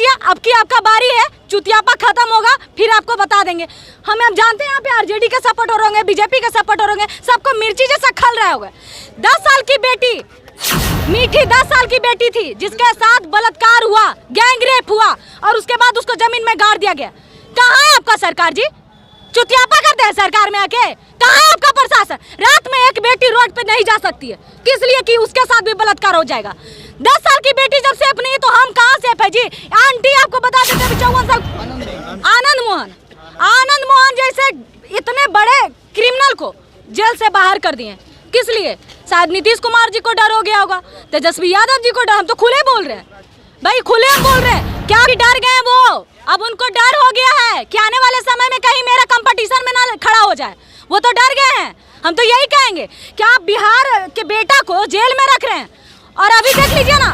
दीजिए, अब की आपका बारी है, चुतियापा खत्म होगा फिर आपको बता देंगे। हम जानते हैं यहाँ पे आरजेडी के सपोर्टर होंगे, बीजेपी के सपोर्टर होंगे, सबको मिर्ची जैसा खल रहा होगा। 10 साल की बेटी मीठी 10 साल की बेटी थी जिसके साथ बलात्कार हुआ, गैंग रेप हुआ और उसके बाद उसको जमीन में गाड़ दिया गया। कहाँ है आपका सरकार जी? चुतियापा करते हैं सरकार में आके। कहाँ है आपका प्रशासन? रात में एक बेटी रोड पे नहीं जा सकती है, किस लिए कि उसके साथ भी बलात्कार हो जाएगा। 10 साल की बेटी जब सेफ नहीं है तो हम कहाँ सेफ है जी? आंटी आपको बता देते हैं 54 साल आनंद मोहन जैसे इतने बड़े क्रिमिनल को जेल से बाहर कर दिए, किस लिए? शायद नीतीश कुमार जी को डर हो गया होगा, तेजस्वी यादव जी को डर। हम तो खुले बोल रहे हैं भाई, खुले बोल रहे हैं। क्या डर गए वो? अब उनको डर हो गया है कि आने वाले समय में कहीं मेरा कंपटीशन में ना खड़ा हो जाए, वो तो डर गए हैं। हम तो यही कहेंगे कि आप बिहार के बेटा को जेल में रख रहे हैं और अभी देख लीजिए ना,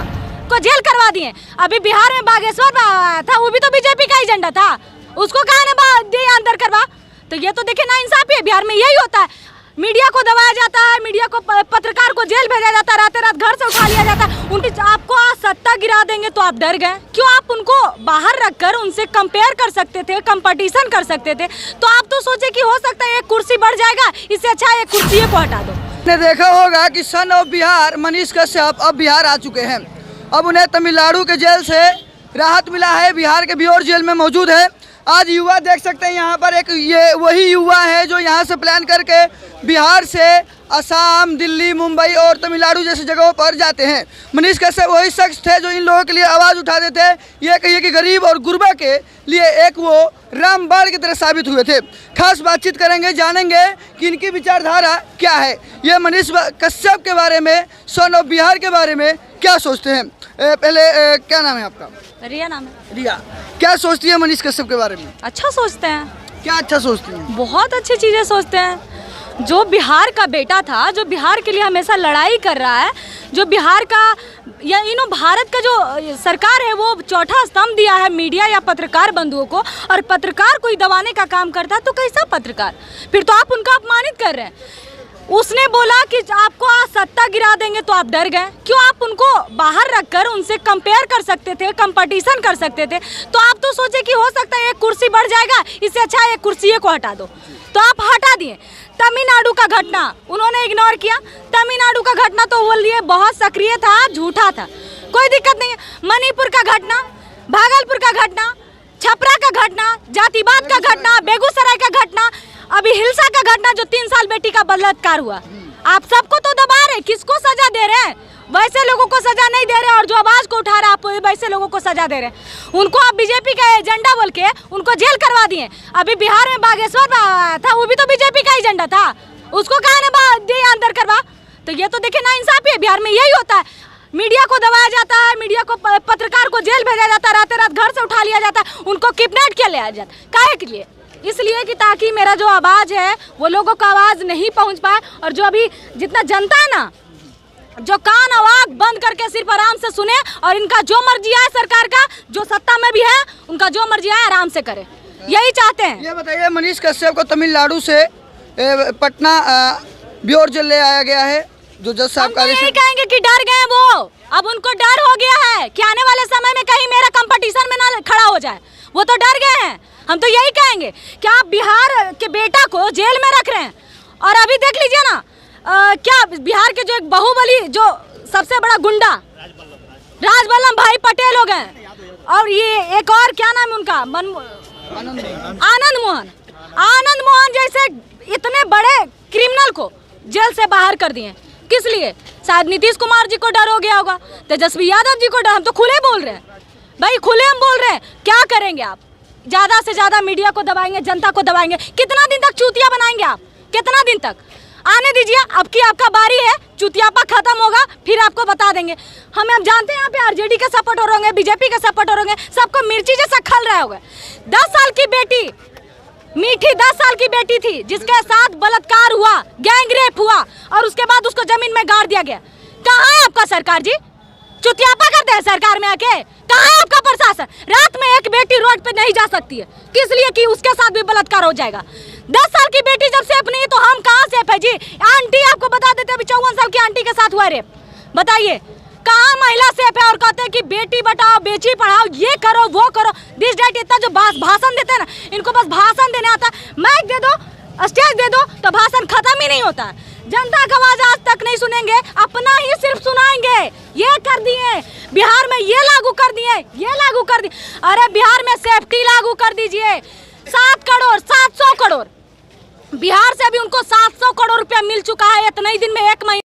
को जेल करवा दिए। अभी बिहार में बागेश्वर आया था, वो भी तो बीजेपी का एजेंडा था, उसको कहा ना अंदर करवा। तो ये तो देखिए ना इंसाफी है, बिहार में यही होता है। मीडिया को दबाया जाता है, मीडिया को, पत्रकार को जेल भेजा जाता है, रात रात घर से उठा लिया जाता है। उनकी आपको आज सत्ता गिरा देंगे तो आप डर गए क्यों? आप उनको बाहर रखकर उनसे कंपेयर कर सकते थे, कंपटीशन कर सकते थे, तो आप तो सोचे कि हो सकता है एक कुर्सी बढ़ जाएगा, इससे अच्छा एक कुर्सी को हटा दो। ने देखा होगा कि सन ऑफ बिहार मनीष कश्यप अब बिहार आ चुके हैं। अब उन्हें तमिलनाडु के जेल से राहत मिला है, बिहार के बिहार जेल में मौजूद है। आज युवा देख सकते हैं यहाँ पर एक ये वही युवा है जो यहाँ से प्लान करके बिहार से असम, दिल्ली, मुंबई और तमिलनाडु जैसी जगहों पर जाते हैं। मनीष कश्यप वही शख्स थे जो इन लोगों के लिए आवाज़ उठाते थे। ये कहिए कि गरीब और गुरबा के लिए एक वो रामबाण की तरह साबित हुए थे। खास बातचीत करेंगे, जानेंगे कि इनकी विचारधारा क्या है, ये मनीष कश्यप के बारे में, सन ऑफ बिहार के बारे में क्या सोचते हैं। पहले क्या नाम है आपका? रिया नाम है। रिया, क्या सोचती है मनीष कश्यप के बारे में? अच्छा सोचते हैं। क्या अच्छा सोचती हैं? बहुत अच्छी चीज़ें सोचते हैं। जो बिहार का बेटा था, जो बिहार के लिए हमेशा लड़ाई कर रहा है, जो बिहार का या भारत का जो सरकार है वो चौथा स्तंभ दिया है मीडिया या पत्रकार बंधुओं को, और पत्रकार कोई दबाने का काम करता है तो कैसा पत्रकार? फिर तो आप उनका अपमानित कर रहे हैं। उसने बोला कि आपको आज सत्ता गिरा देंगे तो आप डर गए क्यों? आप उनको बाहर रखकर उनसे कंपेयर कर सकते थे, कंपटीशन कर सकते थे, तो आप तो सोचे कि हो सकता है एक कुर्सी बढ़ जाएगा, इससे अच्छा एक कुर्सी को हटा दो, तो आप हटा दिए। तमिलनाडु का घटना उन्होंने इग्नोर किया। तमिलनाडु का घटना तो वो लिए बहुत सक्रिय था, झूठा था, कोई दिक्कत नहीं है। मणिपुर का घटना, भागलपुर का घटना, छपरा का घटना, जातिवाद का घटना, बेगूसराय का घटना, अभी हिलसा का घटना जो 3 साल बेटी का बलात्कार हुआ, आप सबको तो दबा रहे, किसको सजा दे रहे हैं? वैसे लोगों को सजा नहीं दे रहे, और जो आवाज को उठा रहे आप वैसे लोगों को सजा दे रहे हैं। उनको आप बीजेपी का एजेंडा बोल के उनको जेल करवा दिए। अभी बिहार में बागेश्वर आया था, वो भी तो बीजेपी का एजेंडा था, उसको कहा ना अंदर करवा। तो ये तो देखिए ना इंसाफी है, बिहार में यही होता है। मीडिया को दबाया जाता है, मीडिया को, पत्रकार को जेल भेजा जाता है, रात रात घर से उठा लिया जाता है, उनको किडनैप किया लिया जाता है। काहे के लिए? इसलिए कि ताकि मेरा जो आवाज़ है वो लोगों का आवाज़ नहीं पहुंच पाए, और जो अभी जितना जनता है ना, जो कान आवाज बंद करके सिर्फ आराम से सुने, और इनका जो मर्जी आए सरकार का, जो सत्ता में भी है उनका जो मर्जी आए आराम से करे, यही चाहते हैं। ये बताइए, मनीष कश्यप को तमिलनाडु से पटना बिहार जेल ले आया गया है, जो जज साहब का यही कहेंगे कि डर गए वो। अब उनको डर हो गया है कि आने वाले समय में कहीं मेरा कंपटीशन में ना खड़ा हो जाए, वो तो डर गए हैं। हम तो यही कहेंगे कि आप बिहार के बेटा को जेल में रख रहे हैं, और अभी देख लीजिए ना, क्या बिहार के जो एक बाहुबली, जो सबसे बड़ा गुंडा राजबल्लभ भाई पटेल हो गए, और ये एक और क्या नाम है उनका, आनंद मोहन जैसे इतने बड़े क्रिमिनल को जेल से बाहर कर दिए, किस लिए? शायद नीतीश कुमार जी को डर हो गया होगा, तेजस्वी यादव जी को डर। हम तो खुले बोल रहे हैं भाई, खुले हम बोल रहे हैं। क्या करेंगे आप? ज़्यादा से ज़्यादा मीडिया को दबाएंगे, जनता को दबाएंगे। कितना दिन तक चूतिया बनाएंगे आप? कितना दिन तक? आने दीजिए, अब की आपका बारी है, चुतियापा खत्म होगा फिर आपको बता देंगे। हम जानते हैं यहाँ पे आरजेडी के सपोर्टर होंगे, बीजेपी के सपोर्टर होंगे, सबको मिर्ची जैसा खल रहा होगा। 10 साल की बेटी मीठी 10 साल की बेटी थी जिसके साथ बलात्कार हुआ, गैंग रेप हुआ, और उसके बाद उसको जमीन में गाड़ दिया गया। कहाँ है आपका सरकार जी? चुतियापा करते हैं सरकार में आके। कहाँ है आपका प्रशासन? रात में एक बेटी रोड पे नहीं जा सकती है, किस लिए कि उसके साथ भी बलात्कार हो जाएगा। 10 साल की बेटी जब सेफ नहीं है तो हम कहाँ सेफ है जी? आंटी आपको बता देते हैं 54 साल की आंटी के साथ हुआ रेप, बताइए कहाँ महिला सेफ है और कहते हैं कि बेटी बचाओ बेटी पढ़ाओ, ये करो वो करो, दिस डेट। इतना जो भाषण देते हैं ना, इनको बस भाषण देने आता है। माइक दे दो, स्टेज दे दो तो भाषण खत्म ही नहीं होता है। जनता का आवाज आज तक नहीं सुनेंगे, अपना ही सिर्फ सुनाएंगे। ये कर दिए बिहार में, ये लागू कर दिए, ये लागू कर दिए। अरे बिहार में सेफ्टी लागू कर दीजिए। 7 करोड़ 700 करोड़ बिहार से भी उनको 700 करोड़ रुपया मिल चुका है इतने ही दिन में, 1 महीने